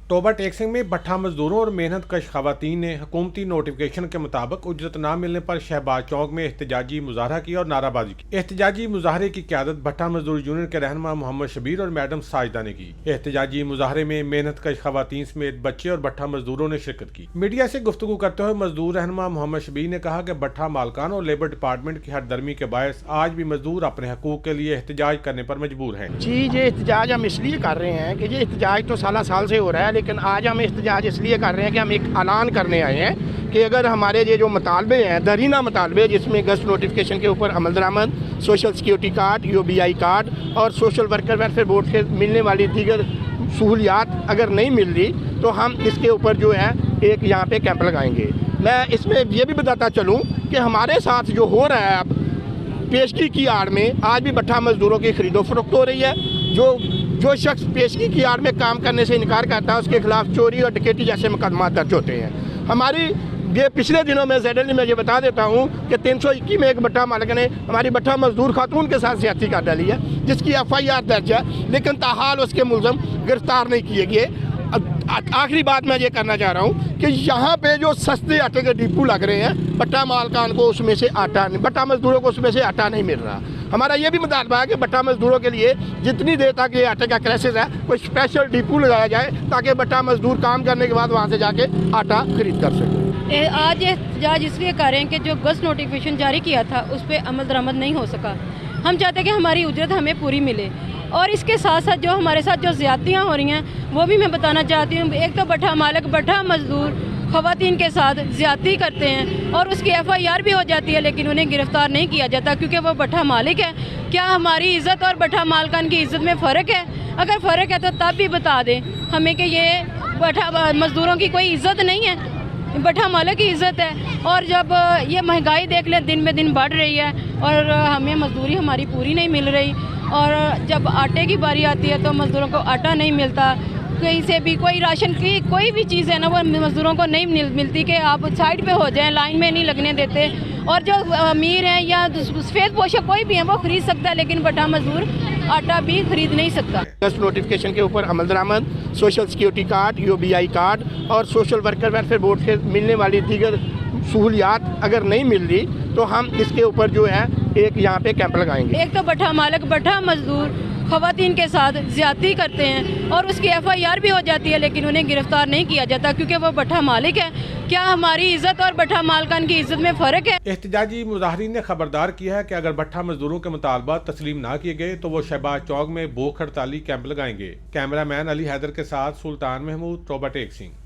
Toba टेक्सिंग में भट्ठा मजदूरों और मेहनत कश खवातीन ने हुकूमती नोटिफिकेशन के मुताबिक उजरत न मिलने पर शहबाज चौक में एहतजाजी मुजाहरा किया और नाराबाजी की। एहतजाजी मुजाहरे की क़यादत भट्ठा मजदूर यूनियन के रहनुमा मोहम्मद शबीर और मैडम साजिदा ने की। एहतजाजी मुजाहरे में मेहनत कश खवातीन समेत बच्चे और भट्ठा मजदूरों ने शिरकत की। मीडिया से गुफ्तगू करते हुए मजदूर रहनुमा मोहम्मद शबीर ने कहा कि भट्ठा मालकान और लेबर डिपार्टमेंट की हरदर्मी के बायस आज भी मजदूर अपने हकूक के लिए एहतजाज करने पर मजबूर हैं। जी, ये एहतजाज हम इसलिए कर रहे हैं कि ये एहतजाज तो साल से हो रहा है, लेकिन आज हम एहतजाज इसलिए कर रहे हैं कि हम एक ऐलान करने आए हैं कि अगर हमारे ये जो मुतालबे हैं, दरीना मुतालबे, जिसमें गस्ट नोटिफिकेशन के ऊपर अमल दरामद, social security card, UBI card और सोशल वर्कर वेलफेयर बोर्ड से मिलने वाली दीगर सहूलियात अगर नहीं मिल रही तो हम इसके ऊपर जो है एक यहाँ पे कैंप लगाएंगे। मैं इसमें ये भी बताता चलूँ कि हमारे साथ जो हो रहा है अब पेशगी की आड़ में आज भी भट्ठा मजदूरों की खरीदो फरोख्त हो रही है। जो शख्स पेशगी की आड़ में काम करने से इनकार करता है उसके खिलाफ चोरी और डकैती जैसे मुकदमा दर्ज होते हैं। हमारी ये पिछले दिनों में ZLD में ये बता देता हूँ कि 321 में एक भट्ठा मालिक ने हमारी भट्ठा मजदूर खातून के साथ ज्यादती कर डाली है, जिसकी FIR दर्ज है, लेकिन ताहाल उसके मुलजम गिरफ्तार नहीं किए गए। आखिरी बात मैं ये करना चाह रहा हूँ कि यहाँ पे जो सस्ते आटे के डिपो लग रहे हैं, भट्ठा मालकान को उसमें से आटा नहीं, भट्ठा मजदूरों को उसमें से आटा नहीं मिल रहा। हमारा ये भी मुतालबा है कि भट्ठा मजदूरों के लिए जितनी देर तक ये आटे का क्राइसिस है कोई स्पेशल डिपो लगाया जाए ताकि भट्ठा मजदूर काम करने के बाद वहाँ से जाके आटा खरीद कर सके। आज एहतजाज इसलिए कर रहे हैं कि जो गस्ट नोटिफिकेशन जारी किया था उस पर अमल दरामद नहीं हो सका। हम चाहते हैं कि हमारी उजरत हमें पूरी मिले, और इसके साथ साथ जो हमारे साथ जो ज़्यादतियाँ हो रही हैं वो भी मैं बताना चाहती हूँ। एक तो भट्ठा मालिक भट्ठा मजदूर खवातीन के साथ ज़्यादती करते हैं और उसकी FIR भी हो जाती है, लेकिन उन्हें गिरफ़्तार नहीं किया जाता क्योंकि वो भट्ठा मालिक है। क्या हमारी इज़्ज़त और भट्ठा मालकान की इज़्ज़त में फ़र्क है? अगर फ़र्क है तो तब भी बता दें हमें कि ये भट्ठा मज़दूरों की कोई इज़्ज़त नहीं है, भट्ठा मालिक की इज़्ज़त है। और जब ये महंगाई देख लें दिन ब दिन बढ़ रही है और हमें मजदूरी हमारी पूरी नहीं मिल रही, और जब आटे की बारी आती है तो मज़दूरों को आटा नहीं मिलता, कहीं से भी कोई राशन की कोई भी चीज़ है ना वो मज़दूरों को नहीं मिलती कि आप साइड पे हो जाएं, लाइन में नहीं लगने देते। और जो अमीर हैं या सफ़ेद पोशाक कोई भी है वो खरीद सकता है, लेकिन भट्ठा मजदूर आटा भी खरीद नहीं सकता। गस्ट नोटिफिकेशन के ऊपर अमल दरामद, social security card, UBI card और सोशल वर्कर वेलफेयर बोर्ड से मिलने वाली दीगर सहूलियात अगर नहीं मिल रही तो हम इसके ऊपर जो है एक यहाँ पे कैंप लगाएंगे। एक तो भट्ठा मालिक भट्ठा मजदूर खवातीन के साथ ज़्यादती करते हैं और उसकी FIR भी हो जाती है, लेकिन उन्हें गिरफ्तार नहीं किया जाता क्योंकि वो भट्ठा मालिक है। क्या हमारी इज़्ज़त और भट्ठा मालकान की इज़्ज़त में फ़र्क है? एहतजाजी मुजाहरीन ने खबरदार किया है कि अगर भट्ठा मजदूरों के मुतालबात तस्लीम ना किए गए तो वो शहबाज चौक में भूख हड़ताली कैंप लगाएंगे। कैमरामैन अली हैदर के साथ सुल्तान महमूद, टोबा टेक्सिंग।